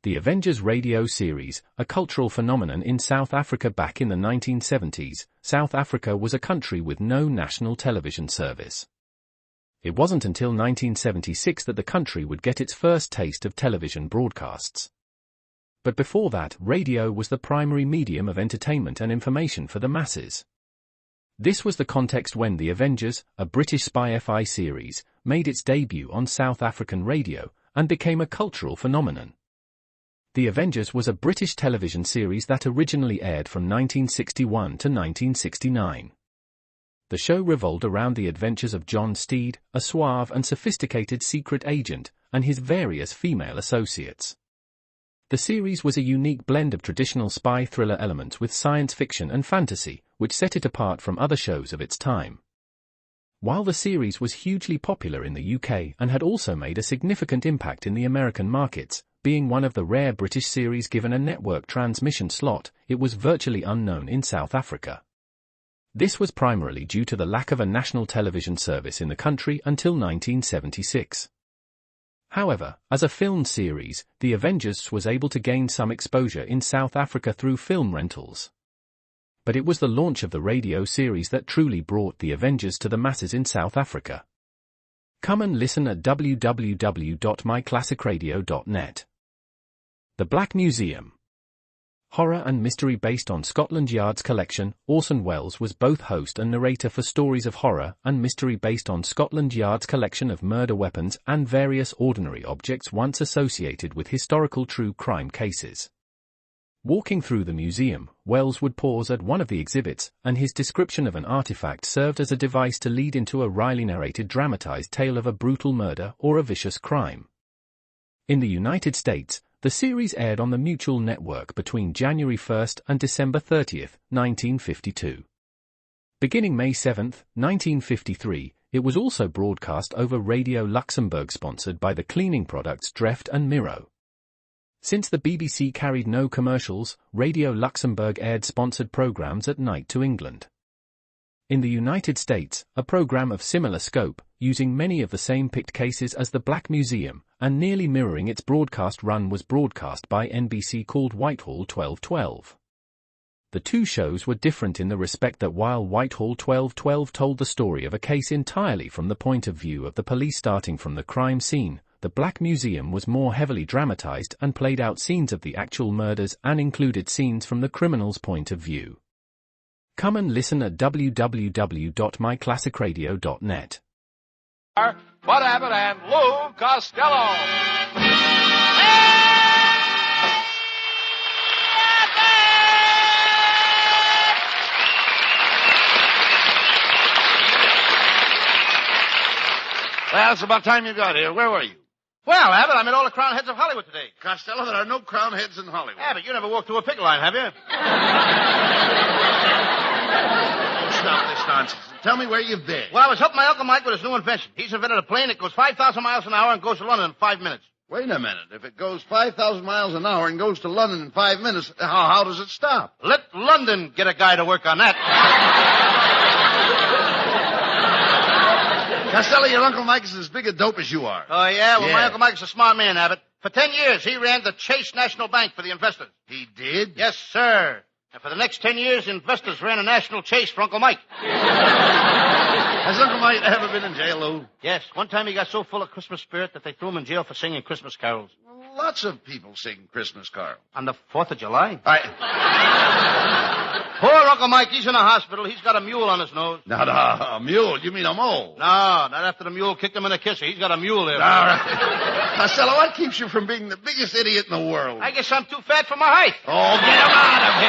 The Avengers radio series, a cultural phenomenon in South Africa back in the 1970s. South Africa was a country with no national television service. It wasn't until 1976 that the country would get its first taste of television broadcasts. But before that, radio was the primary medium of entertainment and information for the masses. This was the context when The Avengers, a British spy FI series, made its debut on South African radio, and became a cultural phenomenon. The Avengers was a British television series that originally aired from 1961 to 1969. The show revolved around the adventures of John Steed, a suave and sophisticated secret agent, and his various female associates. The series was a unique blend of traditional spy thriller elements with science fiction and fantasy, which set it apart from other shows of its time. While the series was hugely popular in the UK and had also made a significant impact in the American markets, being one of the rare British series given a network transmission slot, it was virtually unknown in South Africa. This was primarily due to the lack of a national television service in the country until 1976. However, as a film series, The Avengers was able to gain some exposure in South Africa through film rentals. But it was the launch of the radio series that truly brought The Avengers to the masses in South Africa. Come and listen at www.myclassicradio.net. The Black Museum. Horror and mystery based on Scotland Yard's collection, Orson Welles was both host and narrator for stories of horror and mystery based on Scotland Yard's collection of murder weapons and various ordinary objects once associated with historical true crime cases. Walking through the museum, Welles would pause at one of the exhibits, and his description of an artifact served as a device to lead into a wryly narrated dramatized tale of a brutal murder or a vicious crime. In the United States, the series aired on the Mutual Network between January 1 and December 30, 1952. Beginning May 7, 1953, it was also broadcast over Radio Luxembourg sponsored by the cleaning products Dreft and Miro. Since the BBC carried no commercials, Radio Luxembourg aired sponsored programs at night to England. In the United States, a program of similar scope, using many of the same picked cases as the Black Museum, and nearly mirroring its broadcast run was broadcast by NBC called Whitehall 1212. The two shows were different in the respect that while Whitehall 1212 told the story of a case entirely from the point of view of the police starting from the crime scene, the Black Museum was more heavily dramatized and played out scenes of the actual murders and included scenes from the criminal's point of view. Come and listen at www.myclassicradio.net. Bud Abbott and Lou Costello. Well, it's about time you got here. Where were you? Well, Abbott, I met all the crown heads of Hollywood today. Costello, there are no crown heads in Hollywood. Abbott, you never walked through a picket line, have you? Stop this nonsense. Tell me where you've been. Well, I was helping my Uncle Mike with his new invention. He's invented a plane that goes 5,000 miles an hour and goes to London in 5 minutes. Wait a minute. If it goes 5,000 miles an hour and goes to London in 5 minutes, how does it stop? Let London get a guy to work on that. Costello, your Uncle Mike is as big a dope as you are. Oh, yeah? Well, Yeah. my Uncle Mike's a smart man, Abbott. For 10 years, he ran the Chase National Bank for the investors. He did? Yes, sir. And for the next 10 years, investors ran a national chase for Uncle Mike. Has Uncle Mike ever been in jail, Lou? Yes, one time he got so full of Christmas spirit that they threw him in jail for singing Christmas carols. Lots of people sing Christmas carols. On the 4th of July? Poor Uncle Mike, he's in a hospital. He's got a mule on his nose. Not a mule. You mean a mole? No, not after the mule kicked him in the kisser. He's got a mule there. All right. Costello, what keeps you from being the biggest idiot in the world? I guess I'm too fat for my height. Oh, get him out of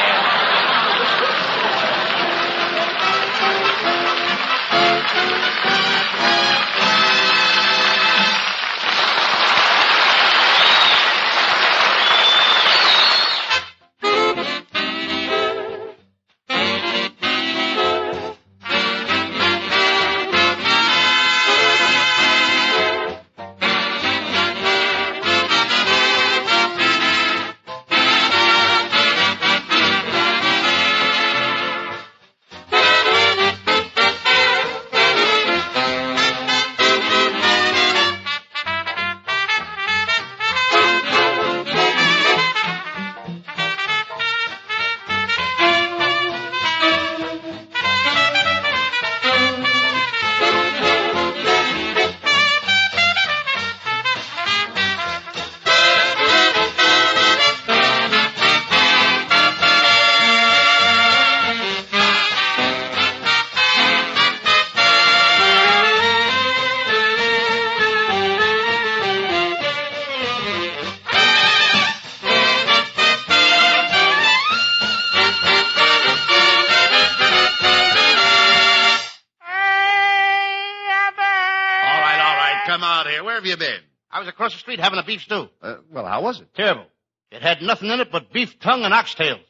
have you been? I was across the street having a beef stew. Well, how was it? Terrible. It had nothing in it but beef tongue and oxtails.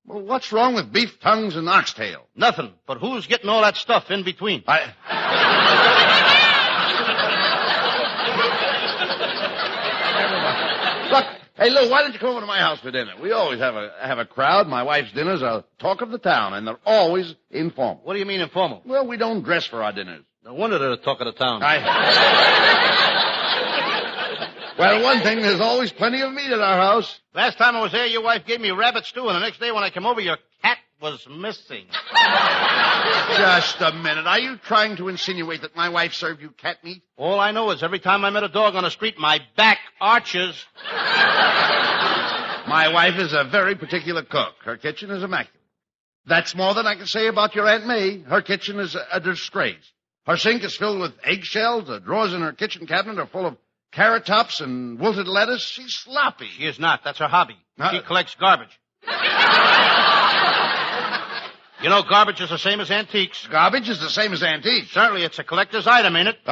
Well, what's wrong with beef tongues and oxtail? Nothing. But who's getting all that stuff in between? Look, hey, Lou, why don't you come over to my house for dinner? We always have a crowd. My wife's dinners are talk of the town, and they're always informal. What do you mean informal? Well, we don't dress for our dinners. No wonder they're the talk of the town. Well, one thing, there's always plenty of meat at our house. Last time I was there, your wife gave me rabbit stew, and the next day when I came over, your cat was missing. Just a minute. Are you trying to insinuate that my wife served you cat meat? All I know is every time I met a dog on the street, my back arches. My wife is a very particular cook. Her kitchen is immaculate. That's more than I can say about your Aunt May. Her kitchen is a disgrace. Her sink is filled with eggshells. The drawers in her kitchen cabinet are full of carrot tops and wilted lettuce. She's sloppy. She is not. That's her hobby. She collects garbage. You know, garbage is the same as antiques. Garbage is the same as antiques. Certainly, it's a collector's item, ain't it?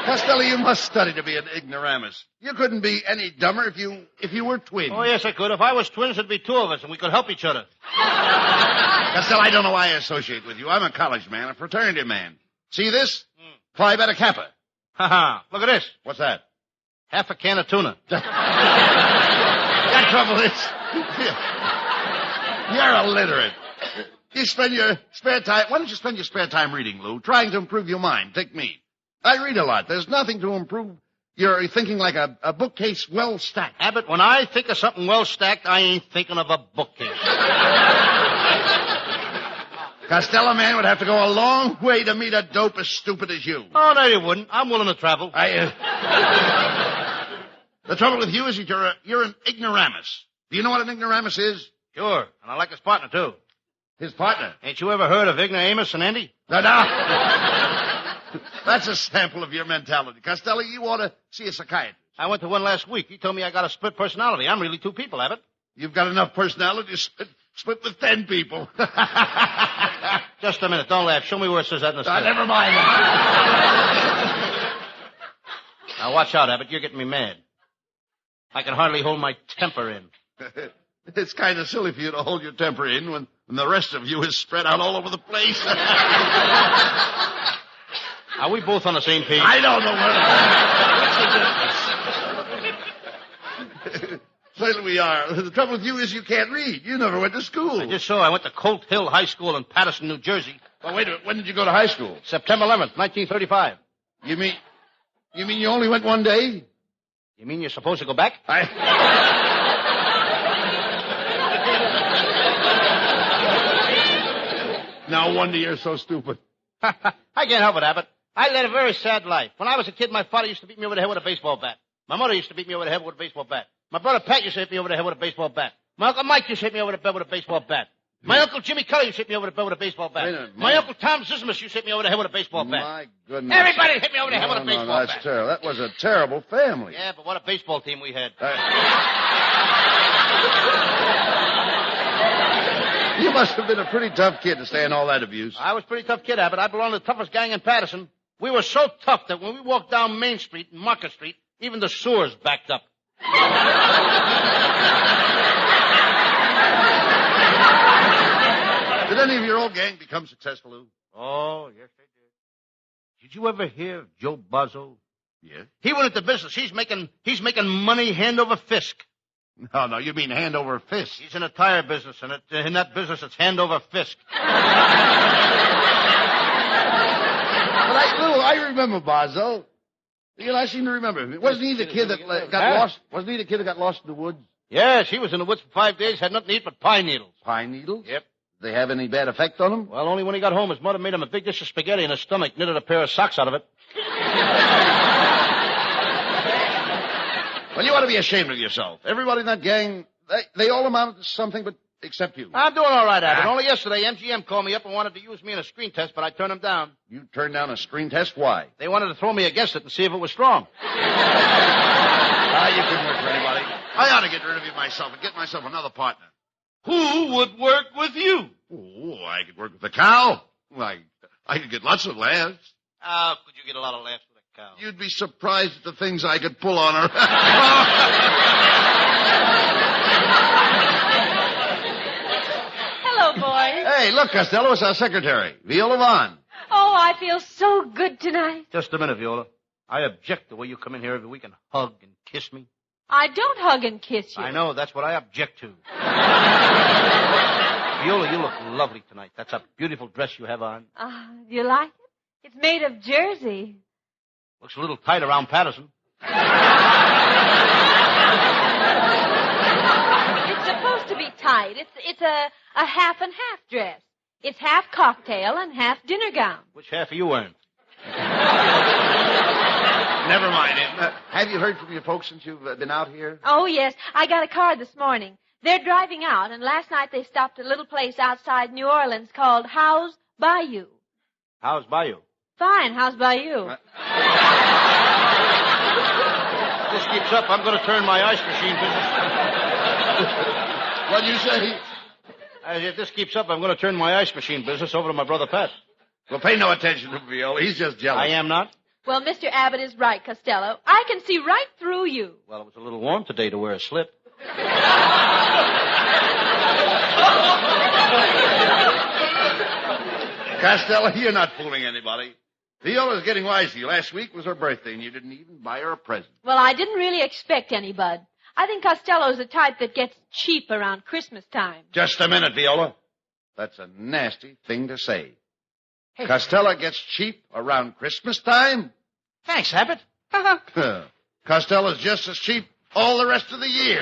Costello, you must study to be an ignoramus. You couldn't be any dumber if you were twins. Oh, yes, I could. If I was twins, there'd be two of us, and we could help each other. Costello, I don't know why I associate with you. I'm a college man, a fraternity man. See this? Phi Beta Kappa. Ha-ha. Look at this. What's that? Half a can of tuna. That trouble is, you're illiterate. You spend your spare time. Why don't you spend your spare time reading, Lou? Trying to improve your mind. Take me. I read a lot. There's nothing to improve your thinking like a bookcase well stacked. Abbott, when I think of something well stacked, I ain't thinking of a bookcase. Costello, man, would have to go a long way to meet a dope as stupid as you. Oh, no, you wouldn't. I'm willing to travel. The trouble with you is that you're an ignoramus. Do you know what an ignoramus is? Sure, and I like his partner, too. His partner? Ain't you ever heard of Ignoramus and Andy? No. That's a sample of your mentality. Costello, you ought to see a psychiatrist. I went to one last week. He told me I got a split personality. I'm really two people, Abbott. You've got enough personality to split with 10 people. Just a minute. Don't laugh. Show me where it says that in the script. Never mind. Now, watch out, Abbott. You're getting me mad. I can hardly hold my temper in. It's kind of silly for you to hold your temper in when the rest of you is spread out all over the place. Are we both on the same page? I don't know where. Certainly we are. The trouble with you is you can't read. You never went to school. I just saw. I went to Colt Hill High School in Patterson, New Jersey. Well, wait a minute. When did you go to high school? September 11th, 1935. You mean you only went one day? You mean you're supposed to go back? No wonder you're so stupid. I can't help it, Abbott. I led a very sad life. When I was a kid, my father used to beat me over the head with a baseball bat. My mother used to beat me over the head with a baseball bat. My brother Pat used to hit me over the head with a baseball bat. My Uncle Mike used to hit me over the head with a baseball bat. My Uncle Jimmy Kelly used to hit me over the head with a baseball bat. My Uncle Tom Zismus used to hit me over the head with a baseball bat. My goodness. Everybody hit me over the head with a baseball bat. That's terrible. That was a terrible family. Yeah, but what a baseball team we had. You must have been a pretty tough kid to stand all that abuse. I was a pretty tough kid, Abbott. I belonged to the toughest gang in Patterson. We were so tough that when we walked down Main Street and Market Street, even the sewers backed up. Did any of your old gang become successful, Lou? Oh, yes, they did. Did you ever hear of Joe Buzzo? Yes. He went into business. He's making money hand over fist. No, you mean hand over fist. He's in a tire business, and in that business, it's hand over fist. Lou, I remember Bozzo. You know, I seem to remember him. Wasn't he the kid that got lost? Wasn't he the kid that got lost in the woods? Yes, he was in the woods for 5 days, had nothing to eat but pine needles. Pine needles? Yep. Did they have any bad effect on him? Well, only when he got home, his mother made him a big dish of spaghetti in his stomach, knitted a pair of socks out of it. Well, you ought to be ashamed of yourself. Everybody in that gang, they all amounted to something but except you. I'm doing all right, Abbott. Only yesterday, MGM called me up and wanted to use me in a screen test, but I turned him down. You turned down a screen test? Why? They wanted to throw me against it and see if it was strong. You couldn't work for anybody. I ought to get rid of you myself and get myself another partner. Who would work with you? Oh, I could work with the cow. I could get lots of laughs. Could you get a lot of laughs with a cow. You'd be surprised at the things I could pull on her. Hello, boys. Hey, look, Costello, it's our secretary, Viola Vaughn. Oh, I feel so good tonight. Just a minute, Viola. I object the way you come in here every week and hug and kiss me. I don't hug and kiss you. I know, that's what I object to. Viola, you look lovely tonight. That's a beautiful dress you have on. Do you like it? It's made of jersey. Looks a little tight around Patterson. It's supposed to be tight. It's a half and half dress. It's half cocktail and half dinner gown. Which half are you wearing? Never mind it. Have you heard from your folks since you've been out here? Oh, yes. I got a card this morning. They're driving out, and last night they stopped at a little place outside New Orleans called Howe's Bayou. How's Bayou? Fine. How's Bayou? This keeps up, I'm going to turn my ice machine business. What'd you say? If this keeps up, I'm going to turn my ice machine business over to my brother Pat. Well, pay no attention to Viola. He's just jealous. I am not. Well, Mr. Abbott is right, Costello. I can see right through you. Well, it was a little warm today to wear a slip. Costello, you're not fooling anybody. Viola's getting wise to you. Last week was her birthday, and you didn't even buy her a present. Well, I didn't really expect any, Bud. I think Costello's the type that gets cheap around Christmas time. Just a minute, Viola. That's a nasty thing to say. Hey. Costello gets cheap around Christmas time? Thanks, Abbott. Costello's just as cheap all the rest of the year.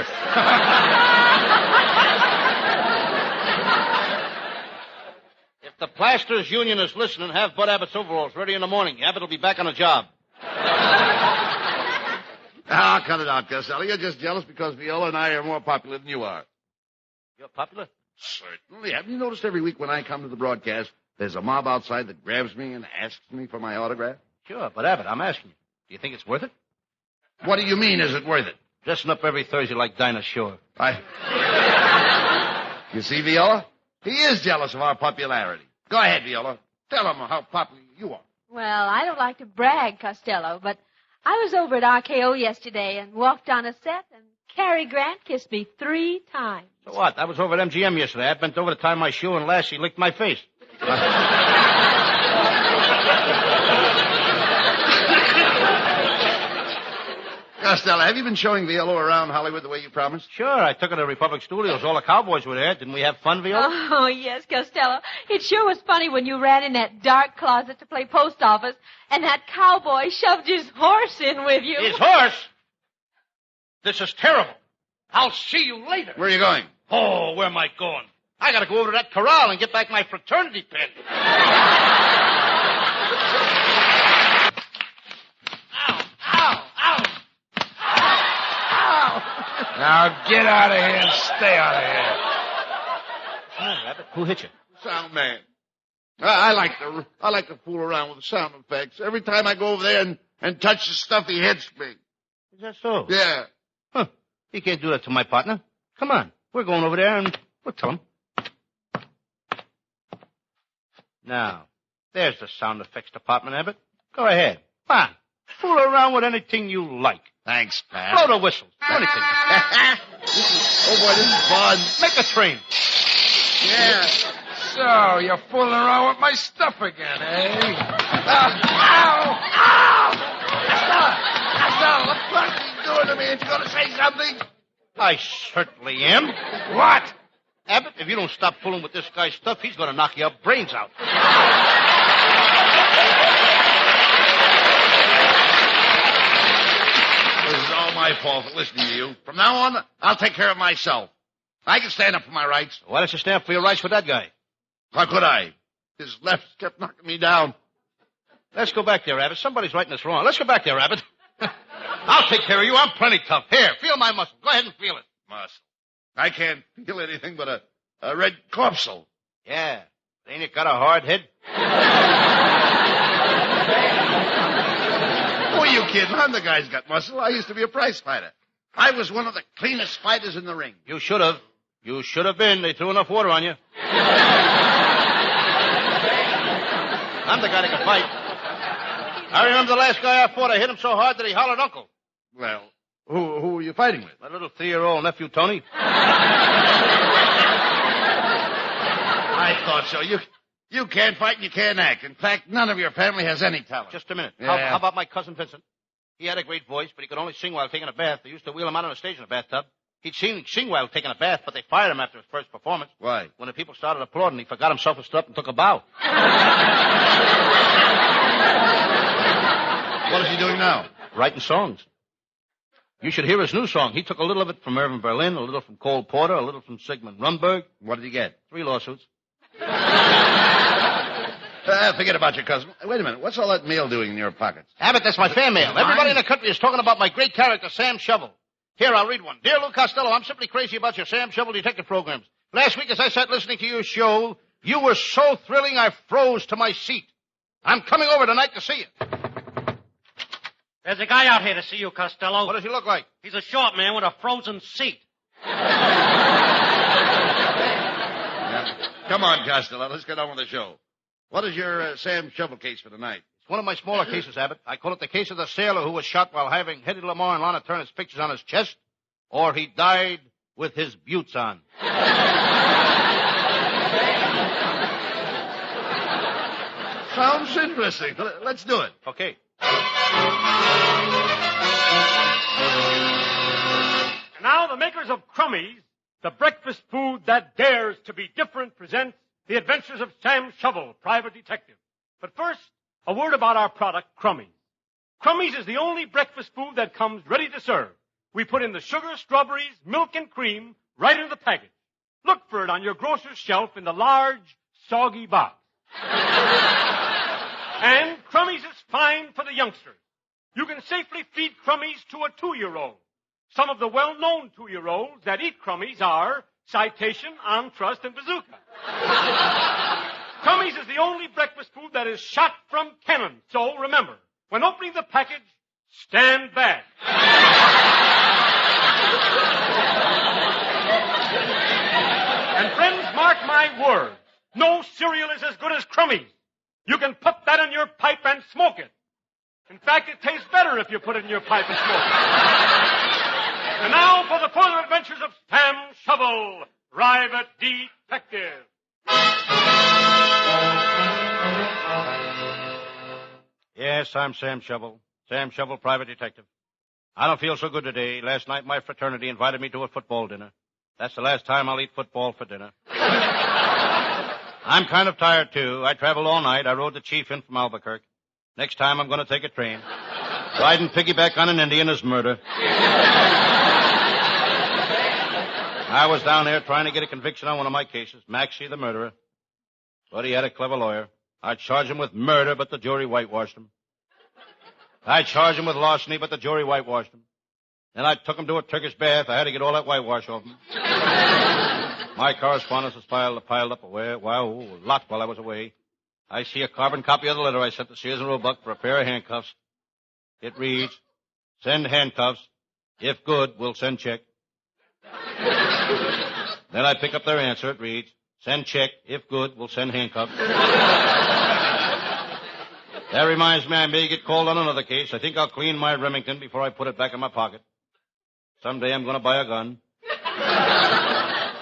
If the Plasters Union is listening, have Bud Abbott's overalls ready in the morning. Abbott will be back on the job. Ah, cut it out, Costello. You're just jealous because Viola and I are more popular than you are. You're popular? Certainly. Haven't you noticed every week when I come to the broadcast, there's a mob outside that grabs me and asks me for my autograph? Sure, but Abbott, I'm asking you. Do you think it's worth it? What do you mean, is it worth it? Dressing up every Thursday like Dinah Shore. You see, Viola? He is jealous of our popularity. Go ahead, Viola. Tell him how popular you are. Well, I don't like to brag, Costello, but I was over at RKO yesterday and walked on a set, and Cary Grant kissed me 3 times. So what? I was over at MGM yesterday. I bent over to tie my shoe, and Lassie licked my face. Costello, have you been showing Viola around Hollywood the way you promised? Sure, I took her to Republic Studios. All the cowboys were there. Didn't we have fun, Viola? Oh, yes, Costello. It sure was funny when you ran in that dark closet to play post office, and that cowboy shoved his horse in with you. His horse? This is terrible. I'll see you later. Where are you going? Oh, where am I going? I gotta go over to that corral and get back my fraternity pin. Now get out of here and stay out of here. Rabbit, who hit you? Sound man. I like to fool around with the sound effects. Every time I go over there and touch the stuff, he hits me. Is that so? Yeah. Huh. You can't do that to my partner. Come on. We're going over there and we'll tell him. Now, there's the sound effects department, Abbott. Go ahead. Come on. Fool around with anything you like. Thanks, Pat. Blow the whistle. Do anything. Oh, boy, this is fun. Make a train. Yeah. So, you're fooling around with my stuff again, eh? Ow! Costello, what are you doing to me? Ain't you going to say something? I certainly am. What? Abbott, if you don't stop fooling with this guy's stuff, he's going to knock your brains out. This is all my fault for listening to you. From now on, I'll take care of myself. I can stand up for my rights. Why don't you stand up for your rights with that guy? How could I? His left kept knocking me down. Let's go back there, Abbott. Somebody's writing us wrong. Let's go back there, Abbott. I'll take care of you. I'm plenty tough. Here, feel my muscle. Go ahead and feel it. Muscle. I can't feel anything but a red corpuscle. Yeah. Ain't it got a hard head? Who are you kidding? I'm the guy's got muscle. I used to be a prize fighter. I was one of the cleanest fighters in the ring. You should have. You should have been. They threw enough water on you. I'm the guy that can fight. I remember the last guy I fought. I hit him so hard that he hollered uncle. Well, who were you fighting with? My little 3-year-old nephew, Tony. I thought so. You can't fight and you can't act. In fact, none of your family has any talent. Just a minute. Yeah. How about my cousin Vincent? He had a great voice, but he could only sing while taking a bath. They used to wheel him out on the stage in a bathtub. He'd sing while taking a bath, but they fired him after his first performance. Why? When the people started applauding, he forgot himself and stood up and took a bow. What is he doing now? Writing songs. You should hear his new song. He took a little of it from Irving Berlin, a little from Cole Porter, a little from Sigmund Rundberg. What did he get? 3 lawsuits. Forget about your cousin. Wait a minute. What's all that mail doing in your pockets? Abbott, that's my fan mail. Everybody in the country is talking about my great character, Sam Shovel. Here, I'll read one. Dear Lou Costello, I'm simply crazy about your Sam Shovel detective programs. Last week, as I sat listening to your show, you were so thrilling I froze to my seat. I'm coming over tonight to see you. There's a guy out here to see you, Costello. What does he look like? He's a short man with a frozen seat. Come on, Costello. Let's get on with the show. What is your Sam Shovel case for tonight? It's one of my smaller cases, Abbott. I call it the case of the sailor who was shot while having Hedy Lamarr and Lana Turner's pictures on his chest, or he died with his buttes on. Sounds interesting. Let's do it. Okay. And now the makers of Crummies, the breakfast food that dares to be different, presents The Adventures of Sam Shovel, Private Detective. But first, a word about our product, Crummies. Crummies is the only breakfast food that comes ready to serve. We put in the sugar, strawberries, milk, and cream right in the package. Look for it on your grocer's shelf in the large, soggy box. And Crummies is fine for the youngsters. You can safely feed Crummies to a 2-year-old. Some of the well-known 2-year-olds that eat Crummies are Citation, On Trust, and Bazooka. Crummies is the only breakfast food that is shot from cannon. So remember, when opening the package, stand back. And friends, mark my words. No cereal is as good as Crummies. You can put that in your pipe and smoke it. In fact, it tastes better if you put it in your pipe and smoke it. And now for the further adventures of Sam Shovel, Private Detective. Yes, I'm Sam Shovel. Sam Shovel, Private Detective. I don't feel so good today. Last night, my fraternity invited me to a football dinner. That's the last time I'll eat football for dinner. I'm kind of tired, too. I traveled all night. I rode the chief in from Albuquerque. Next time, I'm going to take a train. Riding piggyback on an Indian is murder. I was down there trying to get a conviction on one of my cases, Maxie the murderer. But he had a clever lawyer. I charged him with murder, but the jury whitewashed him. I charged him with larceny, but the jury whitewashed him. Then I took him to a Turkish bath. I had to get all that whitewash off him. My correspondence was piled up a lot while I was away. I see a carbon copy of the letter I sent to Sears and Roebuck for a pair of handcuffs. It reads, send handcuffs. If good, we'll send check. Then I pick up their answer. It reads, send check. If good, we'll send handcuffs. That reminds me I may get called on another case. I think I'll clean my Remington before I put it back in my pocket. Someday I'm going to buy a gun.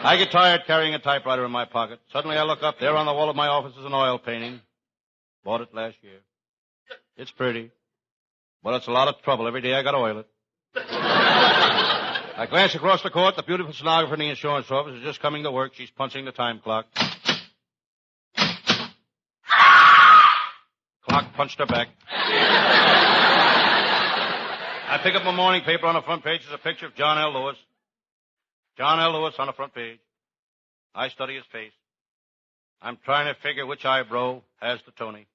I get tired carrying a typewriter in my pocket. Suddenly I look up. There on the wall of my office is an oil painting. Bought it last year. It's pretty. But it's a lot of trouble. Every day I got to oil it. I glance across the court. The beautiful stenographer in the insurance office is just coming to work. She's punching the time clock. Clock punched her back. I pick up my morning paper. On the front page is a picture of John L. Lewis. John L. Lewis on the front page. I study his face. I'm trying to figure which eyebrow has the Tony.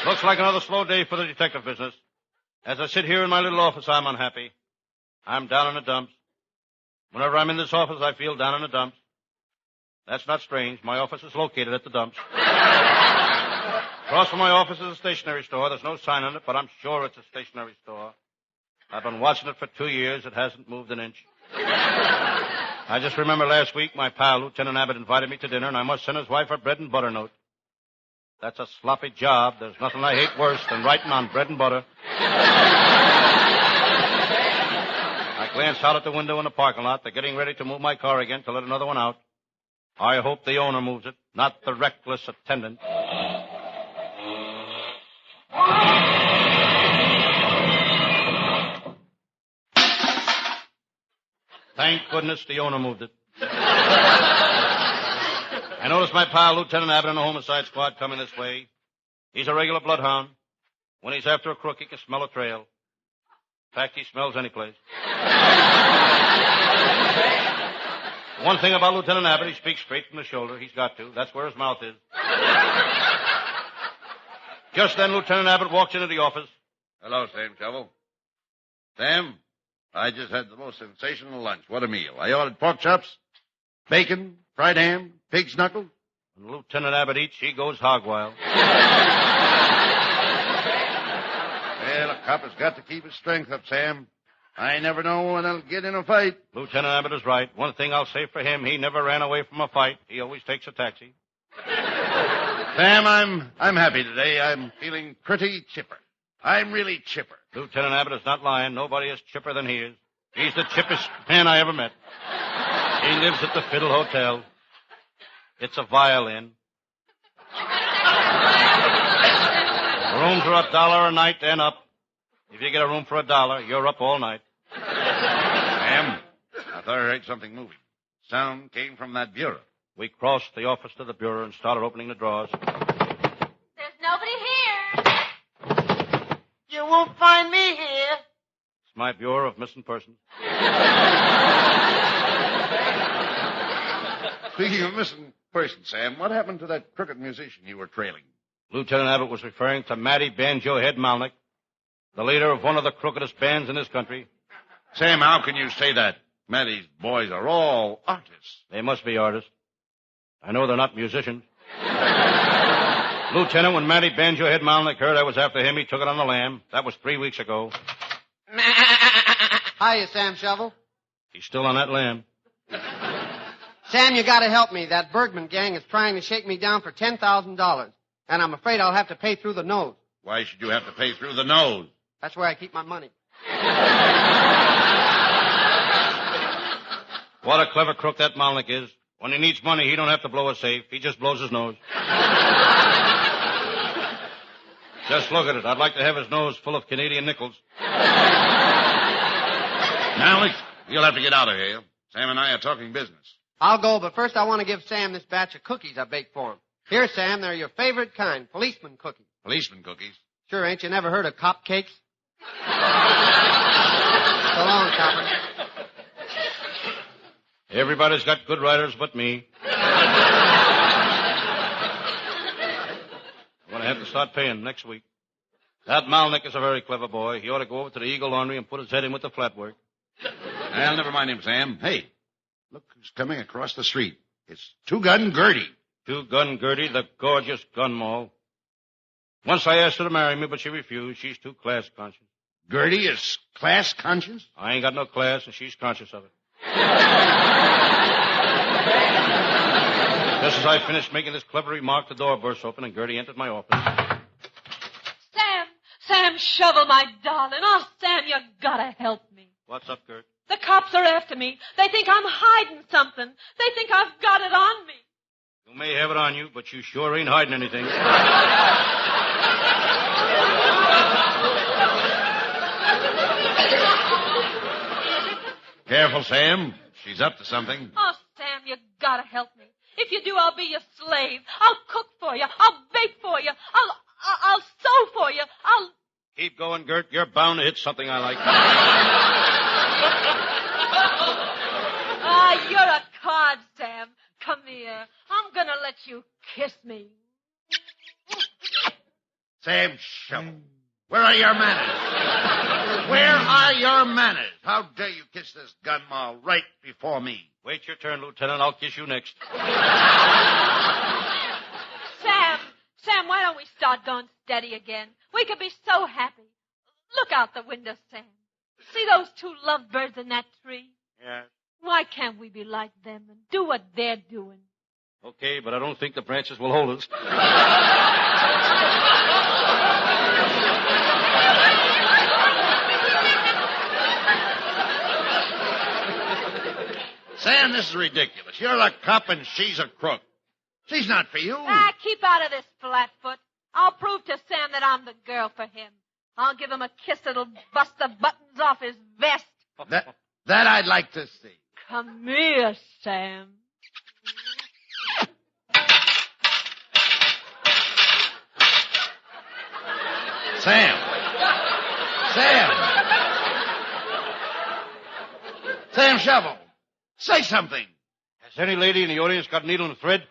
Looks like another slow day for the detective business. As I sit here in my little office, I'm unhappy. I'm down in the dumps. Whenever I'm in this office, I feel down in the dumps. That's not strange. My office is located at the dumps. Across from my office is a stationery store. There's no sign on it, but I'm sure it's a stationery store. I've been watching it for 2 years. It hasn't moved an inch. I just remember last week my pal, Lieutenant Abbott, invited me to dinner, and I must send his wife a bread and butter note. That's a sloppy job. There's nothing I hate worse than writing on bread and butter. I glance out at the window in the parking lot. They're getting ready to move my car again to let another one out. I hope the owner moves it, not the reckless attendant. Thank goodness the owner moved it. I noticed my pal, Lieutenant Abbott, in the homicide squad coming this way. He's a regular bloodhound. When he's after a crook, he can smell a trail. In fact, he smells any place. One thing about Lieutenant Abbott, he speaks straight from the shoulder. He's got to. That's where his mouth is. Just then, Lieutenant Abbott walks into the office. Hello, Sam Shovel. Sam, I just had the most sensational lunch. What a meal. I ordered pork chops, bacon, fried ham, pig's knuckle. When Lieutenant Abbott eats, he goes hog wild. Well, a cop has got to keep his strength up, Sam. I never know when I'll get in a fight. Lieutenant Abbott is right. One thing I'll say for him, he never ran away from a fight. He always takes a taxi. Sam, I'm happy today. I'm feeling pretty chipper. I'm really chipper. Lieutenant Abbott is not lying. Nobody is chipper than he is. He's the chippest man I ever met. He lives at the Fiddle Hotel. It's a violin. Rooms are $1 a night and up. If you get a room for $1, you're up all night. Sam, I thought I heard something moving. Sound came from that bureau. We crossed the office to the bureau and started opening the drawers. There's nobody here. You won't find me here. It's my Bureau of Missing Persons. Speaking of missing persons, Sam, what happened to that crooked musician you were trailing? Lieutenant Abbott was referring to Matty Banjo Head Malnick, the leader of one of the crookedest bands in this country. Sam, how can you say that? Matty's boys are all artists. They must be artists. I know they're not musicians. Lieutenant, when Matty Banjo Head Malnick heard I was after him, he took it on the lam. That was 3 weeks ago. Hiya, Sam Shovel. He's still on that lam. Sam, you gotta help me. That Bergman gang is trying to shake me down for $10,000. And I'm afraid I'll have to pay through the nose. Why should you have to pay through the nose? That's where I keep my money. What a clever crook that Malnick is. When he needs money, he don't have to blow a safe. He just blows his nose. Just look at it. I'd like to have his nose full of Canadian nickels. Malnick, you'll have to get out of here. Sam and I are talking business. I'll go, but first I want to give Sam this batch of cookies I baked for him. Here, Sam, they're your favorite kind, policeman cookies. Policeman cookies? Sure, ain't you never heard of cop cakes? So long, copper. Everybody's got good writers but me. I'm going to have to start paying next week. That Malnick is a very clever boy. He ought to go over to the Eagle Laundry and put his head in with the flat work. Well, never mind him, Sam. Hey, look who's coming across the street. It's Two-Gun Gertie. Two-Gun Gertie, the gorgeous gun moll. Once I asked her to marry me, but she refused. She's too class conscious. Gertie is class conscious? I ain't got no class, and she's conscious of it. Just as I finished making this clever remark, the door burst open, and Gertie entered my office. Sam Shovel, my darling. Oh, Sam, you gotta help me. What's up, Gert? The cops are after me. They think I'm hiding something. They think I've got it on me. You may have it on you, but you sure ain't hiding anything. Careful, Sam. She's up to something. Oh, Sam, you gotta help me. If you do, I'll be your slave. I'll cook for you. I'll bake for you. I'll sew for you. I'll... Keep going, Gert. You're bound to hit something I like. Ah, you're a card, Sam. Come here. I'm gonna let you kiss me. Sam Shovel, where are your manners? Where are your manners? How dare you kiss this gun moll right before me? Wait your turn, Lieutenant. I'll kiss you next. Sam, why don't we start going steady again? We could be so happy. Look out the window, Sam. See those two lovebirds in that tree? Yeah. Why can't we be like them and do what they're doing? Okay, but I don't think the branches will hold us. Sam, this is ridiculous. You're a cop and she's a crook. She's not for you. Keep out of this, Flatfoot. I'll prove to Sam that I'm the girl for him. I'll give him a kiss that'll bust the buttons off his vest. That I'd like to see. Come here, Sam. Sam Shovel, say something. Has any lady in the audience got a needle and thread?